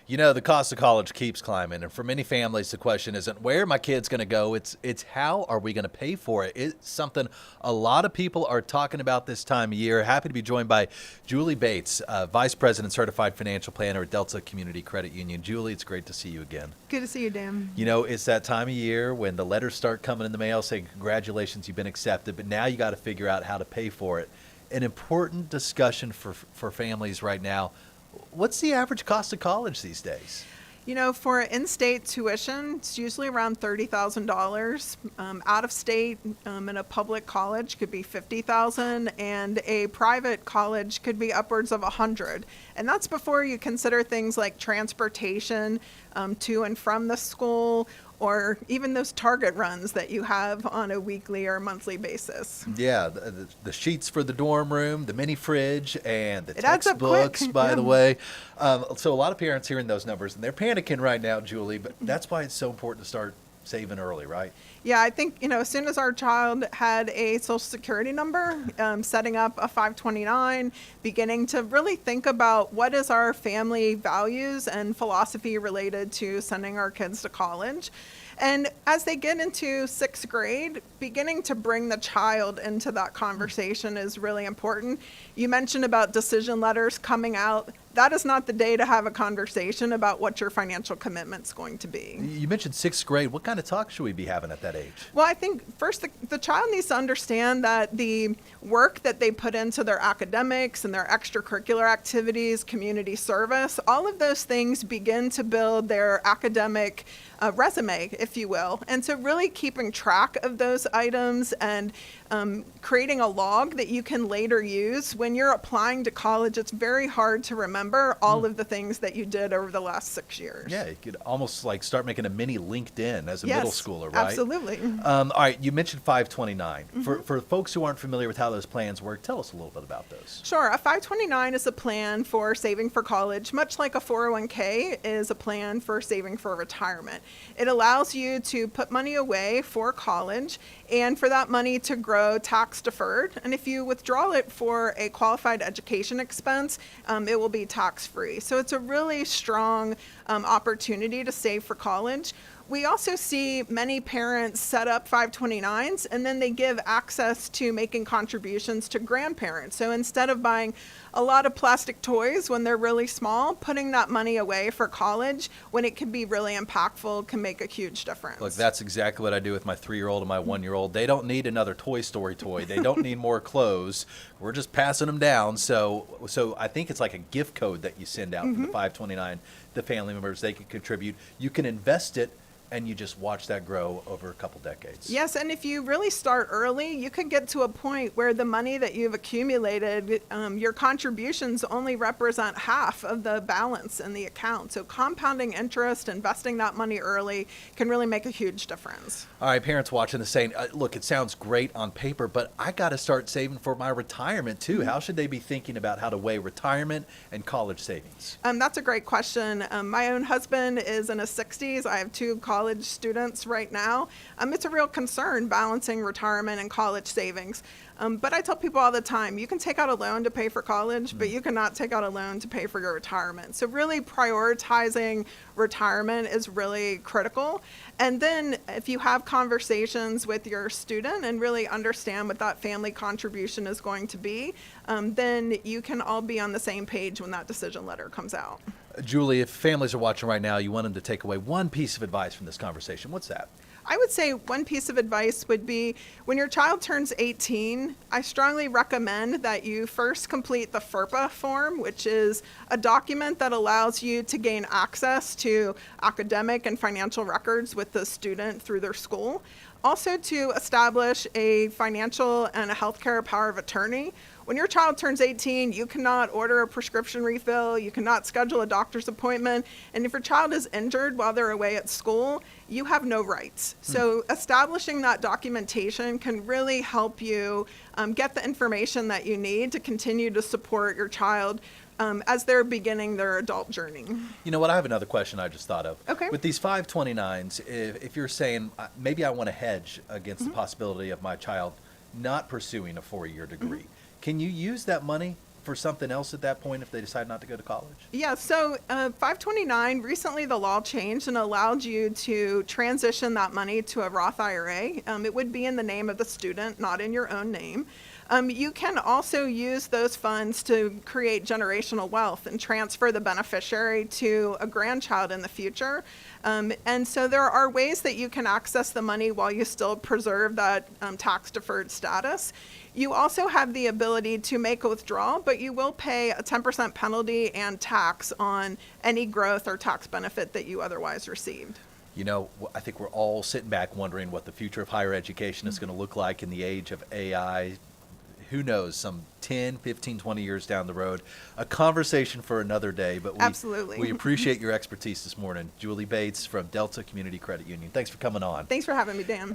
You know, the cost of college keeps climbing, and for many families, the question isn't where are my kids going to go. It's how are we going to pay for it. It's something a lot of people are talking about this time of year. Happy to be joined by Julie Bates, Vice President, Certified Financial Planner at Delta Community Credit Union. Julie, it's great to see you again. Good to see you, Dan. You know, it's that time of year when the letters start coming in the mail saying congratulations, you've been accepted, but now you got to figure out how to pay for it. An important discussion for families right now. What's the average cost of college these days? You know, for in-state tuition, it's usually around $30,000. Out of state, in a public college could be $50,000, and a private college could be upwards of $100,000. And that's before you consider things like transportation to and from the school, or even those Target runs that you have on a weekly or monthly basis. Yeah, the sheets for the dorm room, the mini fridge, and the It adds up quick. textbooks, by the way. So a lot of parents hearing those numbers, and they're panicking right now, Julie, but that's why it's so important to start saving early, right? Yeah, I think, you know, as soon as our child had a social security number, setting up a 529, beginning to really think about what is our family values and philosophy related to sending our kids to college. And as they get into sixth grade, beginning to bring the child into that conversation is really important. You mentioned about decision letters coming out. That is not the day to have a conversation about what your financial commitment's going to be. You mentioned sixth grade. What kind of talk should we be having at that age? Well, I think first the child needs to understand that the work that they put into their academics and their extracurricular activities, community service, all of those things begin to build their academic resume, if you will. And so really keeping track of those items and creating a log that you can later use. When you're applying to college, it's very hard to remember all of the things that you did over the last 6 years. Yeah, you could almost like start making a mini LinkedIn as a middle schooler, right? Absolutely. All right, you mentioned 529. Mm-hmm. For folks who aren't familiar with how those plans work, tell us a little bit about those. Sure. A 529 is a plan for saving for college, much like a 401k is a plan for saving for retirement. It allows you to put money away for college and for that money to grow tax deferred. And if you withdraw it for a qualified education expense, it will be tax free. So it's a really strong opportunity to save for college. We also see many parents set up 529s and then they give access to making contributions to grandparents. So instead of buying a lot of plastic toys when they're really small, putting that money away for college when it can be really impactful can make a huge difference. Look, that's exactly what I do with my 3-year-old and my 1-year-old. They don't need another Toy Story toy. They don't need more clothes. We're just passing them down. So I think it's like a gift code that you send out from the 529. The family members, they can contribute. You can invest it, and you just watch that grow over a couple decades. Yes, and if you really start early, you could get to a point where the money that you've accumulated, your contributions only represent half of the balance in the account. So compounding interest, investing that money early can really make a huge difference. All right, parents watching this saying, look, it sounds great on paper, but I got to start saving for my retirement too. How should they be thinking about how to weigh retirement and college savings? That's a great question. My own husband is in his 60s. I have 2 college students right now. It's a real concern balancing retirement and college savings. But I tell people all the time, you can take out a loan to pay for college, but you cannot take out a loan to pay for your retirement. So really prioritizing retirement is really critical. And then if you have conversations with your student and really understand what that family contribution is going to be, then you can all be on the same page when that decision letter comes out. Julie, if families are watching right now, you want them to take away one piece of advice from this conversation. What's that? I would say one piece of advice would be when your child turns 18, I strongly recommend that you first complete the FERPA form, which is a document that allows you to gain access to academic and financial records with the student through their school. Also to establish a financial and a healthcare power of attorney. When your child turns 18, you cannot order a prescription refill, you cannot schedule a doctor's appointment, and if your child is injured while they're away at school, you have no rights. So establishing that documentation can really help you get the information that you need to continue to support your child as they're beginning their adult journey. You know what? I have another question I just thought of. Okay. With these 529s, if you're saying maybe I want to hedge against the possibility of my child not pursuing a 4-year degree, can you use that money for something else at that point if they decide not to go to college? Yeah, so 529, recently the law changed and allowed you to transition that money to a Roth IRA. It would be in the name of the student, not in your own name. You can also use those funds to create generational wealth and transfer the beneficiary to a grandchild in the future. And so there are ways that you can access the money while you still preserve that tax deferred status. You also have the ability to make a withdrawal, but you will pay a 10% penalty and tax on any growth or tax benefit that you otherwise received. You know, I think we're all sitting back wondering what the future of higher education is going to look like in the age of AI. Who knows, some 10, 15, 20 years down the road. A conversation for another day, but Absolutely. we appreciate your expertise this morning. Julie Bates from Delta Community Credit Union. Thanks for coming on. Thanks for having me, Dan.